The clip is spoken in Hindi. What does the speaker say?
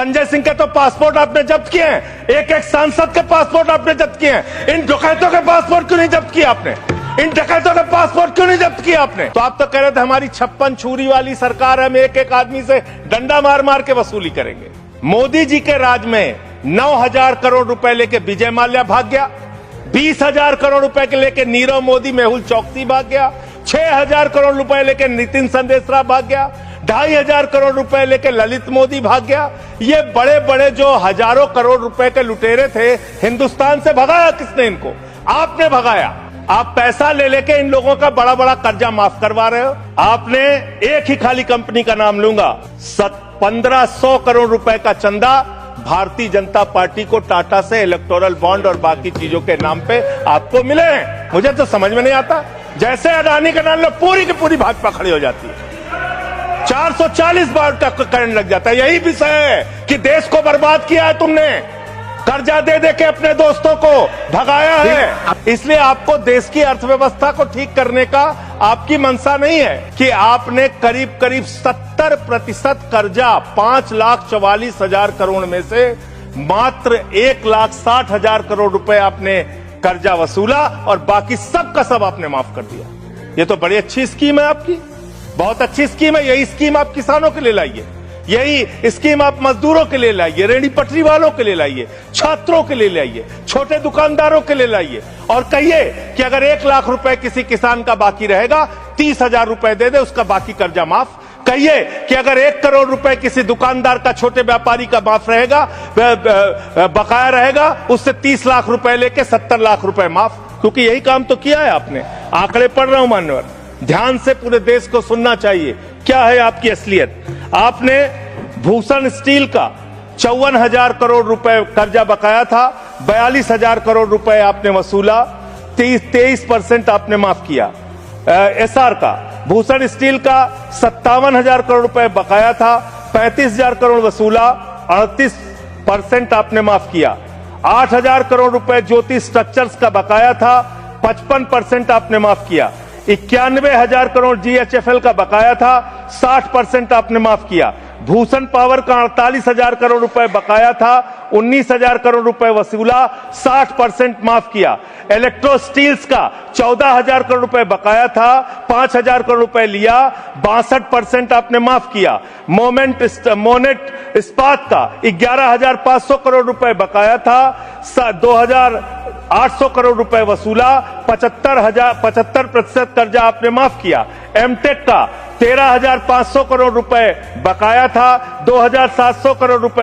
संजय सिंह के तो पासपोर्ट आपने जब्त किए हैं, एक एक सांसद के पासपोर्ट आपने जब्त किए हैं। इन डकैतों के पासपोर्ट क्यों नहीं जब्त किया आपने? इन डकैतों के पासपोर्ट क्यों नहीं जब्त किया आपने? तो आप तो कह रहे थे हमारी 56 छुरी वाली सरकार है, हम एक एक आदमी से डंडा मार मार के वसूली करेंगे। मोदी जी के राज में 9,000 करोड़ रुपए लेके विजय माल्या भाग गया, 20,000 करोड़ रुपए के लेके नीरव मोदी, मेहुल चौकसी भाग गया, 6,000 करोड़ रुपए लेके नितिन संदेशरा भाग गया, 2,500 करोड़ रुपए लेके ललित मोदी भाग गया। ये बड़े बड़े जो हजारों करोड़ रुपए के लुटेरे थे, हिंदुस्तान से भगाया किसने इनको? आपने भगाया। आप पैसा ले लेके इन लोगों का बड़ा बड़ा कर्जा माफ करवा रहे हो। आपने एक ही खाली कंपनी का नाम लूंगा, 1,500 करोड़ रुपए का चंदा भारतीय जनता पार्टी को टाटा से इलेक्टोरल बॉन्ड और बाकी चीजों के नाम पे आपको मिले हैं। मुझे तो समझ में नहीं आता, जैसे अडानी का नाम लो पूरी की पूरी भाजपा खड़ी हो जाती है, 440 बार का करंट लग जाता है। यही विषय है कि देश को बर्बाद किया है तुमने, कर्जा दे दे के अपने दोस्तों को भगाया है। इसलिए आपको देश की अर्थव्यवस्था को ठीक करने का आपकी मंशा नहीं है कि आपने करीब करीब 70% कर्जा 5,44,000 करोड़ में से मात्र 1,60,000 करोड़ रुपए आपने कर्जा वसूला और बाकी सब का सब आपने माफ कर दिया। ये तो बड़ी अच्छी स्कीम है आपकी, बहुत अच्छी स्कीम है। यही स्कीम आप किसानों के लिए लाइए, यही स्कीम आप मजदूरों के लिए लाइए, रेहड़ी पटरी वालों के लिए लाइए, छात्रों के लिए लाइए, छोटे दुकानदारों के लिए लाइए और कहिए कि अगर 1 लाख रुपए किसी किसान का बाकी रहेगा, 30,000 रुपए दे दे, उसका बाकी कर्जा माफ। कहिए कि अगर 1 करोड़ रुपए किसी दुकानदार का, छोटे व्यापारी का माफ रहेगा, बकाया रहेगा, उससे 30 लाख रुपए लेके 70 लाख रुपए माफ। क्योंकि यही काम तो किया है आपने। आंकड़े पढ़ रहा हूं मान्यवर, ध्यान से पूरे देश को सुनना चाहिए क्या है आपकी असलियत। आपने भूषण स्टील का 54,000 करोड़ रुपए कर्जा बकाया था, 42,000 करोड़ रुपए आपने वसूला, 23% आपने माफ किया। एसआर का, भूषण स्टील का 57,000 करोड़ रुपए बकाया था, 35,000 करोड़ वसूला, 38% आपने माफ किया। 8,000 करोड़ रुपए ज्योति स्ट्रक्चर्स का बकाया था, 55% आपने माफ किया। 91,000 करोड़ जीएचएफएल का बकाया था, 60% आपने माफ किया। भूषण पावर का 48,000 करोड़ रुपए बकाया था, 19,000 करोड़ रुपए वसूला, 60% माफ किया। इलेक्ट्रो स्टील्स का 14,000 करोड़ रुपए बकाया था, 5,000 करोड़ रुपए लिया, 62% आपने माफ किया। मोनेट इस्पात का 11,500 करोड़ रुपए बकाया था, 2,800 करोड़ रुपए वसूला, 75% कर्जा आपने माफ किया। एमटेक का 13,500 करोड़ रुपए बकाया था, 2,700 करोड़ रुपए